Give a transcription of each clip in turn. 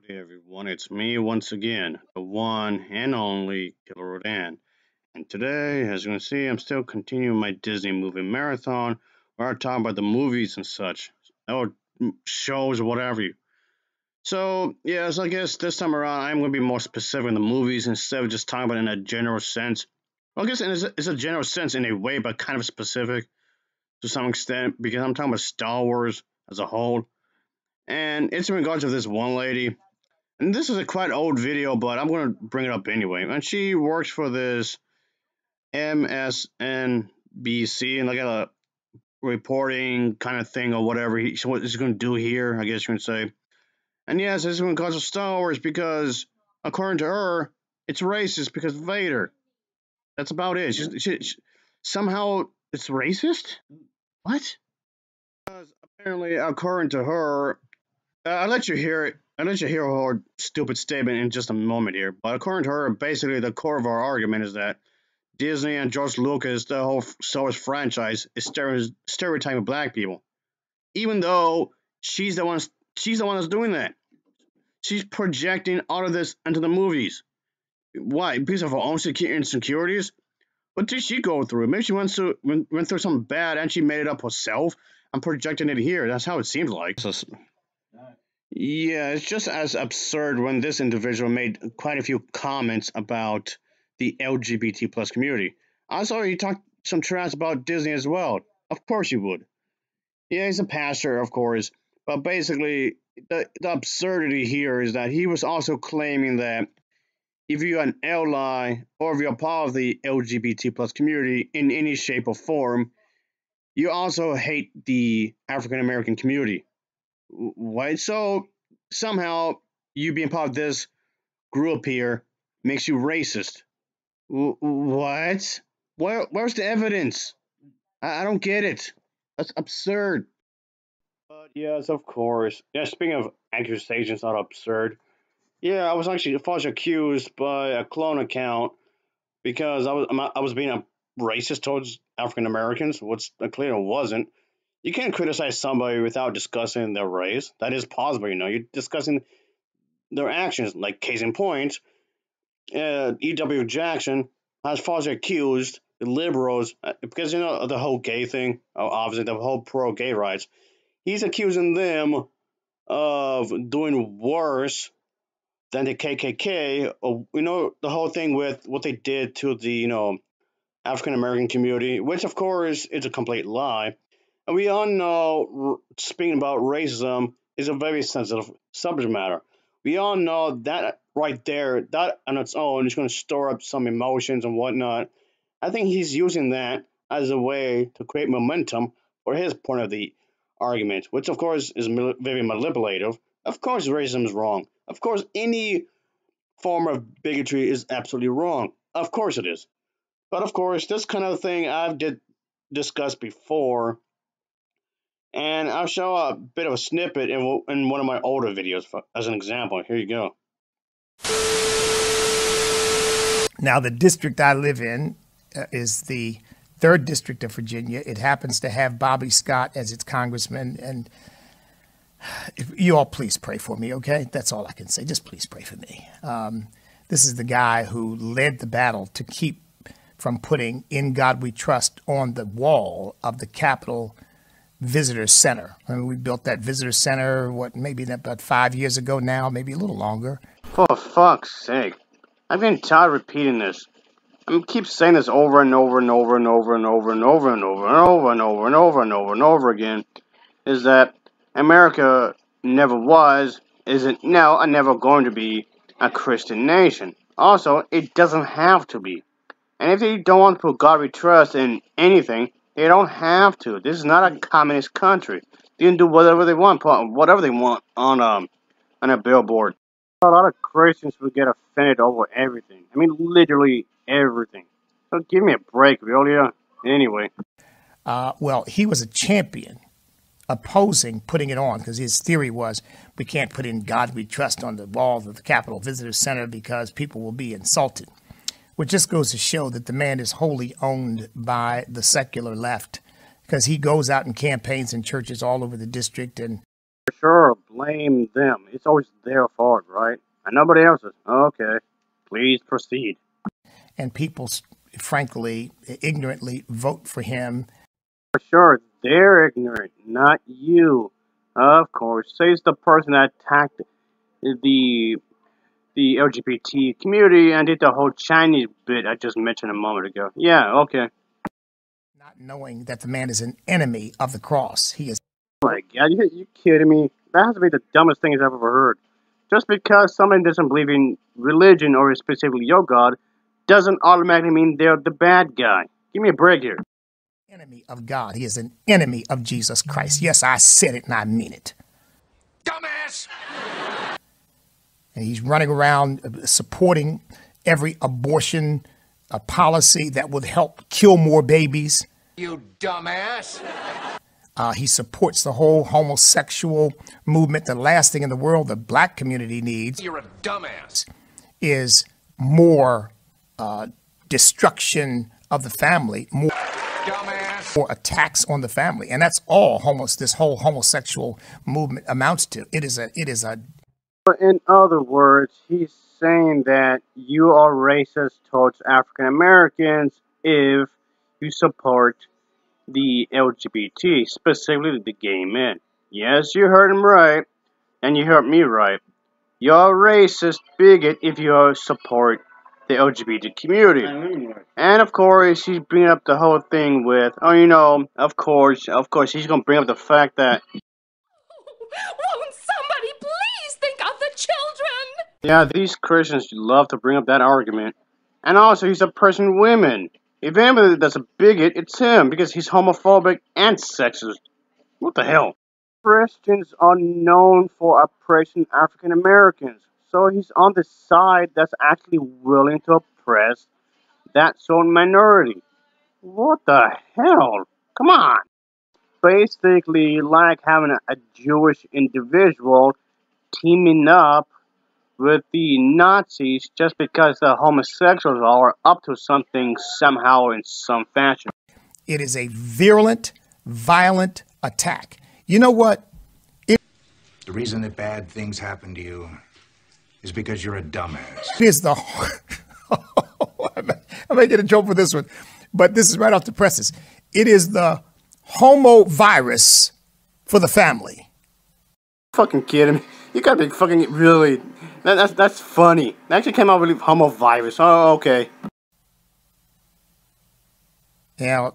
Howdy everyone, it's me once again, the one and only Killer Rodan. And today, as you can see, I'm still continuing my Disney movie marathon where I talk about the movies and such, or shows or whatever. So, yes, I guess this time around I'm going to be more specific in the movies instead of just talking about it in a general sense. Well, I guess it's a general sense in a way, but kind of specific to some extent because I'm talking about Star Wars as a whole. And it's in regards to this one lady. And this is a quite old video, but I'm going to bring it up anyway. And she works for this MSNBC and like a reporting kind of thing or whatever what he's going to do here, I guess you can say. And yes, this is going to cause a Star Wars because, according to her, it's racist because of Vader. That's about it. Somehow it's racist? What? Because apparently, according to her, I'll let you hear it. I'll let you hear her stupid statement in just a moment here. But according to her, basically the core of our argument is that Disney and George Lucas, the whole Star Wars franchise, is stereotyping black people. Even though she's the one that's doing that. She's projecting all of this into the movies. Why? Because of her own insecurities? What did she go through? Maybe she went through something bad and she made it up herself. I'm projecting it here. That's how it seems like. Yeah, it's just as absurd when this individual made quite a few comments about the LGBT plus community. I saw he talked some trash about Disney as well. Of course he would. Yeah, he's a pastor, of course. But basically, the absurdity here is that he was also claiming that if you're an ally or if you're part of the LGBT plus community in any shape or form, you also hate the African American community. Right? So somehow you being part of this group here makes you racist. What? Where's the evidence? I don't get it. That's absurd. But yes, of course. Yeah, speaking of accusations that are absurd, yeah, I was actually falsely accused by a clone account because I was being a racist towards African Americans, which I clearly wasn't. You can't criticize somebody without discussing their race. That is possible, you know. You're discussing their actions. Like case in point, E.W. Jackson has falsely accused the liberals because you know the whole gay thing, obviously the whole pro-gay rights. He's accusing them of doing worse than the KKK. Or, you know the whole thing with what they did to the African American community, which of course is a complete lie. And we all know speaking about racism is a very sensitive subject matter. We all know that right there, that on its own is going to store up some emotions and whatnot. I think he's using that as a way to create momentum for his point of the argument, which of course is very manipulative. Of course, racism is wrong. Of course, any form of bigotry is absolutely wrong. Of course, it is. But of course, this kind of thing I've discussed before, and I'll show a bit of a snippet in one of my older videos as an example. Here you go. Now, the district I live in is the 3rd District of Virginia. It happens to have Bobby Scott as its congressman. And if you all please pray for me, okay? That's all I can say. Just please pray for me. This is the guy who led the battle to keep from putting "In God We Trust" on the wall of the Capitol Visitor Center. I mean, we built that visitor center, maybe about 5 years ago now, maybe a little longer. For fuck's sake. I've been tired of repeating this. I keep saying this over and over and over and over and over and over and over and over and over and over and over and over again, is that America never was, isn't now, and never going to be a Christian nation. Also, it doesn't have to be. And if they don't want to put God we trust in anything, they don't have to. This is not a communist country. They can do whatever they want, put whatever they want on a billboard. A lot of Christians would get offended over everything. I mean, literally everything. So give me a break, will ya? Anyway. Well, he was a champion opposing putting it on because his theory was we can't put "In God We Trust" on the walls of the Capitol Visitor Center because people will be insulted. Which just goes to show that the man is wholly owned by the secular left because he goes out and campaigns in churches all over the district and Sure, blame them. It's always their fault, right? And nobody else's. Okay, please proceed. And people, frankly, ignorantly vote for him. For sure, they're ignorant, not you. Of course, says the person that attacked the the LGBT community and did the whole Chinese bit I just mentioned a moment ago. Yeah, okay. Not knowing that the man is an enemy of the cross. He is. Oh my God, you kidding me? That has to be the dumbest thing I've ever heard. Just because someone doesn't believe in religion or specifically your God doesn't automatically mean they're the bad guy. Give me a break here. Enemy of God. He is an enemy of Jesus Christ. Yes, I said it and I mean it. Dumbass! And he's running around supporting every abortion policy that would help kill more babies. You dumbass! He supports the whole homosexual movement. The last thing in the world the black community needs, You're a dumbass. is more destruction of the family, more attacks on the family. And that's all this whole homosexual movement amounts to. It is a In other words, he's saying that you are racist towards African Americans if you support the LGBT, specifically the gay men. Yes, you heard him right, and you heard me right. You're a racist bigot if you support the LGBT community. And of course, he's bringing up the whole thing with, of course, he's going to bring up the fact that Won't somebody please think of the children? yeah, these Christians love to bring up that argument. And also, he's oppressing women. If anybody that's a bigot, it's him, because he's homophobic and sexist. What the hell? Christians are known for oppressing African Americans. So he's on the side that's actually willing to oppress that sort of minority. What the hell? Come on. Basically like having a Jewish individual teaming up with the Nazis just because the homosexuals are up to something somehow in some fashion. It is a virulent, violent attack. You know what? The reason that bad things happen to you is because you're a dumbass. It is the... I may get a joke for this one, but this is right off the presses. It is the homo virus for the family. Fucking kidding me? You gotta be fucking really... That's funny. That actually came out with homo virus. Oh, okay. Now,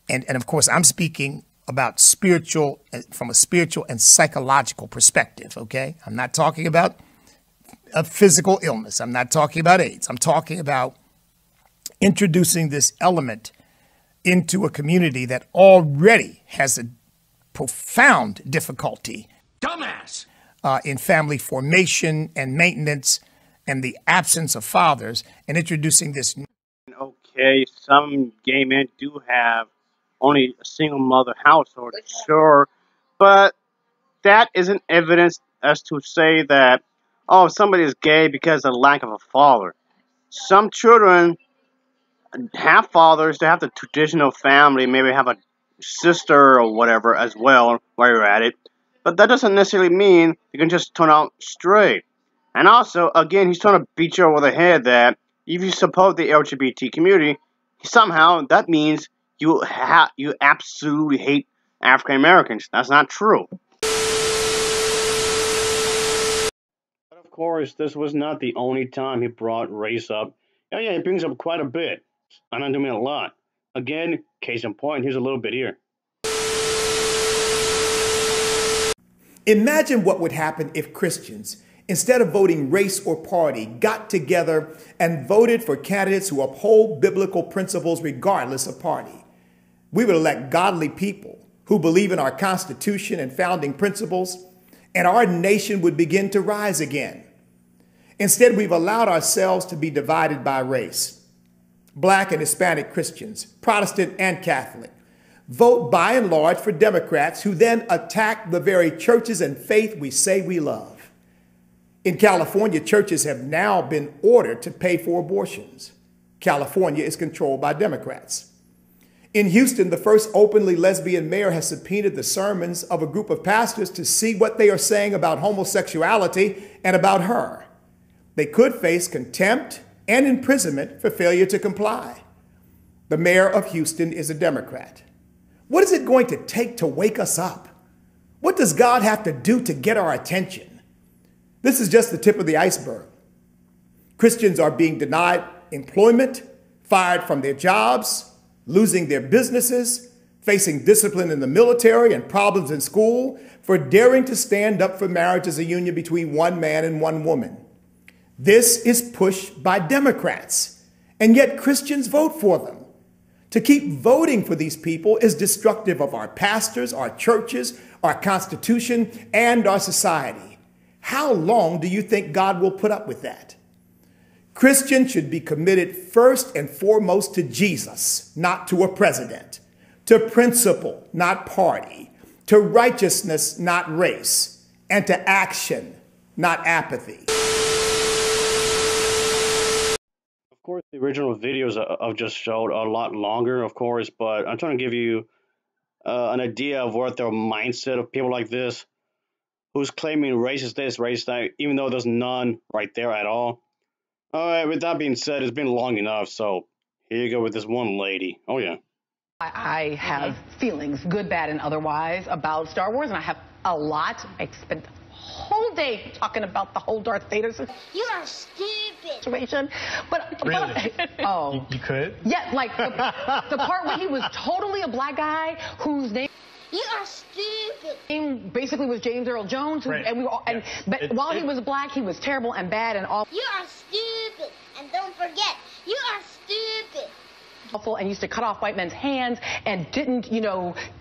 and of course, I'm speaking about from a spiritual and psychological perspective, okay? I'm not talking about a physical illness. I'm not talking about AIDS. I'm talking about introducing this element into a community that already has a profound difficulty Dumbass! In family formation and maintenance and the absence of fathers, and introducing this. Okay, some gay men do have only a single mother household, sure, but that isn't evidence as to say that, oh, somebody is gay because of the lack of a father. Some children have fathers, they have the traditional family, maybe have a sister or whatever as well while you're at it, but that doesn't necessarily mean you can just turn out straight. And also, again, he's trying to beat you over the head that if you support the LGBT community, somehow that means you absolutely hate African Americans. That's not true. But of course, this was not the only time he brought race up. Oh yeah, he brings up quite a bit. I don't mean a lot. Again, case in point, here's a little bit here. Imagine what would happen if Christians, instead of voting race or party, got together and voted for candidates who uphold biblical principles regardless of party. We would elect godly people who believe in our Constitution and founding principles, and our nation would begin to rise again. Instead, we've allowed ourselves to be divided by race. Black and Hispanic Christians, Protestant and Catholic, vote by and large for Democrats who then attack the very churches and faith we say we love. In California, churches have now been ordered to pay for abortions. California is controlled by Democrats. In Houston, the first openly lesbian mayor has subpoenaed the sermons of a group of pastors to see what they are saying about homosexuality and about her. They could face contempt and imprisonment for failure to comply. The mayor of Houston is a Democrat. What is it going to take to wake us up? What does God have to do to get our attention? This is just the tip of the iceberg. Christians are being denied employment, fired from their jobs, losing their businesses, facing discipline in the military and problems in school for daring to stand up for marriage as a union between one man and one woman. This is pushed by Democrats, and yet Christians vote for them. To keep voting for these people is destructive of our pastors, our churches, our Constitution, and our society. How long do you think God will put up with that? Christians should be committed first and foremost to Jesus, not to a president, to principle, not party, to righteousness, not race, and to action, not apathy. Of course, the original videos I've just showed are a lot longer, of course, but I'm trying to give you an idea of what their mindset of people like this, who's claiming racist this, racist that, even though there's none right there at all. All right, with that being said, it's been long enough, so here you go with this one lady. Oh, yeah. I have feelings, good, bad, and otherwise, about Star Wars, and I have a lot. I spent the whole day talking about the whole Darth Vader You are stupid. situation. But Really? oh, You could? yeah, like the part where he was totally a black guy whose name. You are stupid. Name basically was James Earl Jones, Right. and we were all, and Yeah. but while he was black, he was terrible and bad and awful. You are stupid. And don't forget, you are stupid. And used to cut off white men's hands and didn't,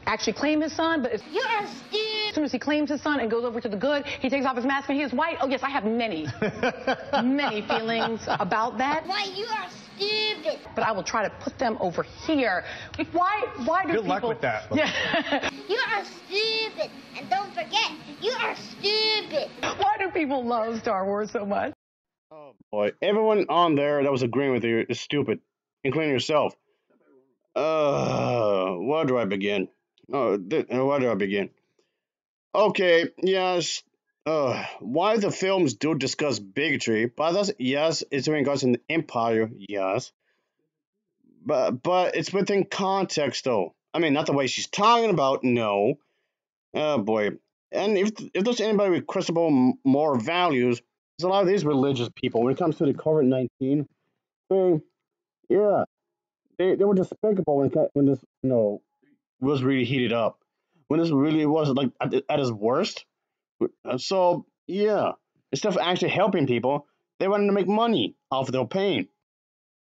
actually claim his son. But You are as stupid. soon as he claims his son and goes over to the good, he takes off his mask and he is white. Oh, yes, I have many, many feelings about that. Why, you are stupid. But I will try to put them over here. Why do Good people... luck with that. Yeah. You are stupid. And don't forget, you are stupid. Why do people love Star Wars so much? Oh, boy. Everyone on there that was agreeing with you is stupid, including yourself. Where do I begin? Where do I begin? Okay, yes. Why the films do discuss bigotry, but that's, yes, it's in regards to the empire, yes. But it's within context, though. I mean, not the way she's talking about, no. Oh, boy. And if there's anybody with questionable moral values, there's a lot of these religious people, when it comes to the COVID-19 thing, yeah. They were despicable when this was really heated up, when this really was like at its worst. So yeah, instead of actually helping people, they wanted to make money off their pain.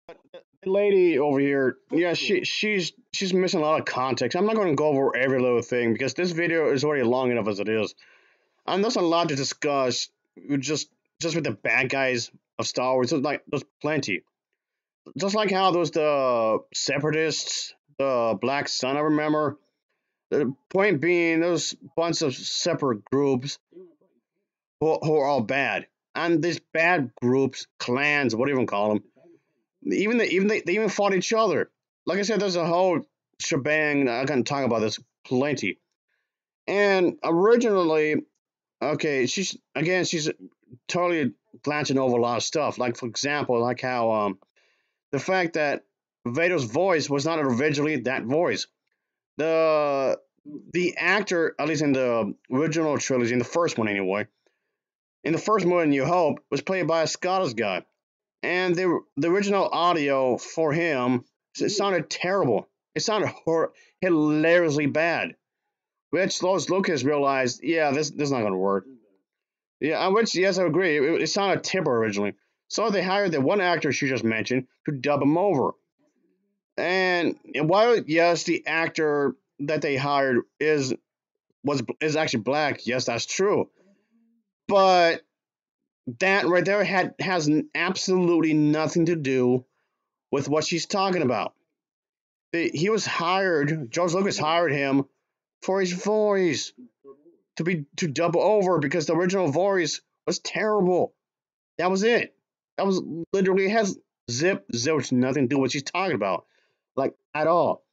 The lady over here, yeah, she's missing a lot of context. I'm not going to go over every little thing because this video is already long enough as it is, and there's a lot to discuss. Just with the bad guys of Star Wars, there's plenty. Just like how those the separatists, the Black Sun, I remember. The point being, those bunch of separate groups who are all bad, and these bad groups, clans, what do you even call them? They even fought each other. Like I said, there's a whole shebang. I can talk about this plenty. And originally, okay, she's totally glancing over a lot of stuff. Like for example, like how the fact that Vader's voice was not originally that voice. The actor, at least in the original trilogy, in the first one anyway, in the first movie, New Hope, was played by a Scottish guy, and the original audio for him, it sounded terrible. It sounded hilariously bad. Which Lucas realized, yeah, this is not going to work. Yeah, which yes, I agree. It sounded terrible originally. So they hired the one actor she just mentioned to dub him over. And while yes, the actor that they hired is actually black, yes, that's true. But that right there has absolutely nothing to do with what she's talking about. He was hired. George Lucas hired him for his voice to dub over because the original voice was terrible. That was it. That was literally, it has zilch nothing to do with what she's talking about, like at all.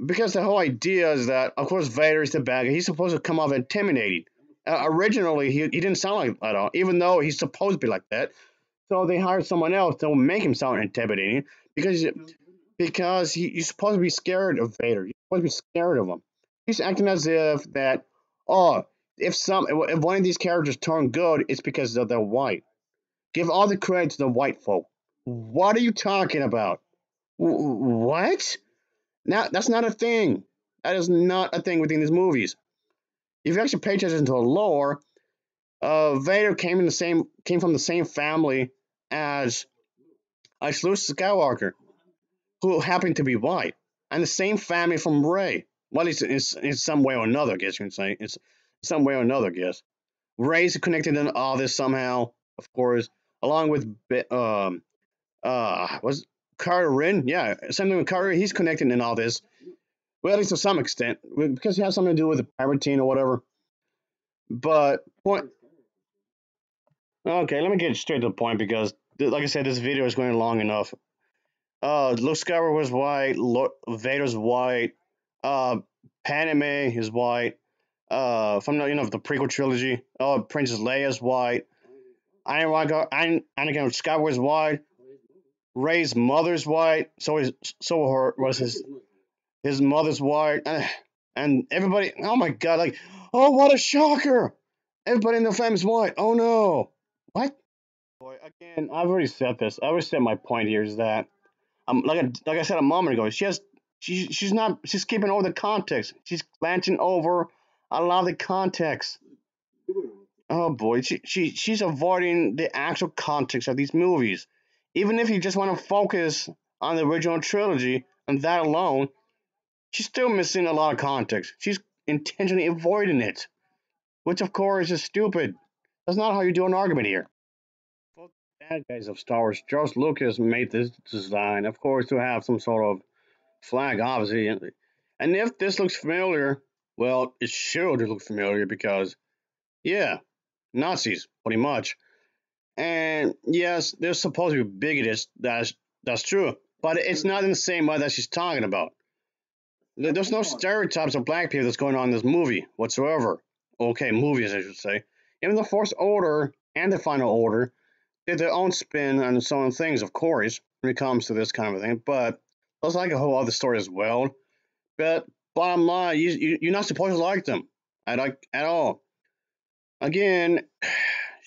Because the whole idea is that, of course, Vader is the bad guy. He's supposed to come off intimidating. Originally, he didn't sound like that at all, even though he's supposed to be like that. So they hired someone else to make him sound intimidating because he's supposed to be scared of Vader. You're supposed to be scared of him. He's acting as if that, oh, if one of these characters turn good, it's because they're white. Give all the credit to the white folk. What are you talking about? What? Now that's not a thing. That is not a thing within these movies. If you actually pay attention to the lore, Vader came from the same family as Luke Skywalker, who happened to be white, and the same family from Rey. Well, in some way or another, I guess you can say. It's some way or another, I guess. Rey's connected in all this somehow, of course, along with was Carter Rin? Yeah, something with Carter. He's connected in all this. Well, at least to some extent, because he has something to do with the Palpatine or whatever. But point. Okay, let me get straight to the point because, like I said, this video is going long enough. Luke Skywalker was white. Vader's white. Padme is white. From the prequel trilogy. Princess Leia's white. Anakin Skywalker's white. Rey's mother's white. Was his mother's white. And everybody. Oh my God! Like, oh, what a shocker! Everybody in the family's white. Oh no! What? Boy, again, I've already said this. I already said my point here is that like I said a moment ago, she's skipping over the context. She's glancing over a lot of the context. Oh boy, she's avoiding the actual context of these movies. Even if you just want to focus on the original trilogy and that alone, she's still missing a lot of context. She's intentionally avoiding it, which of course is stupid. That's not how you do an argument here. Well, bad guys of Star Wars, George Lucas made this design, of course, to have some sort of flag, obviously. And if this looks familiar, well, it should look familiar because, yeah, Nazis, pretty much. And yes, they're supposed to be bigoted. That's true, but it's not in the same way that she's talking about. There's no stereotypes of black people that's going on in this movie whatsoever. Okay, movies, I should say. Even the First Order and the Final Order did their own spin on some of things, of course, when it comes to this kind of thing. But that's like a whole other story as well. But bottom line, you're not supposed to like them at all. Again,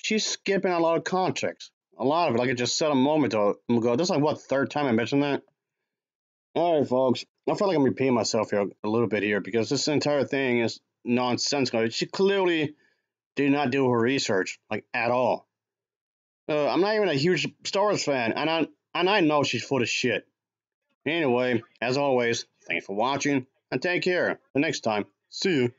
she's skipping a lot of context. A lot of it, like I just said a moment ago. This is like what, third time I mentioned that? All right, folks. I feel like I'm repeating myself here a little bit here because this entire thing is nonsensical. She clearly did not do her research, like at all. I'm not even a huge Star Wars fan, and I know she's full of shit. Anyway, as always, thanks for watching, and take care. The next time, see you.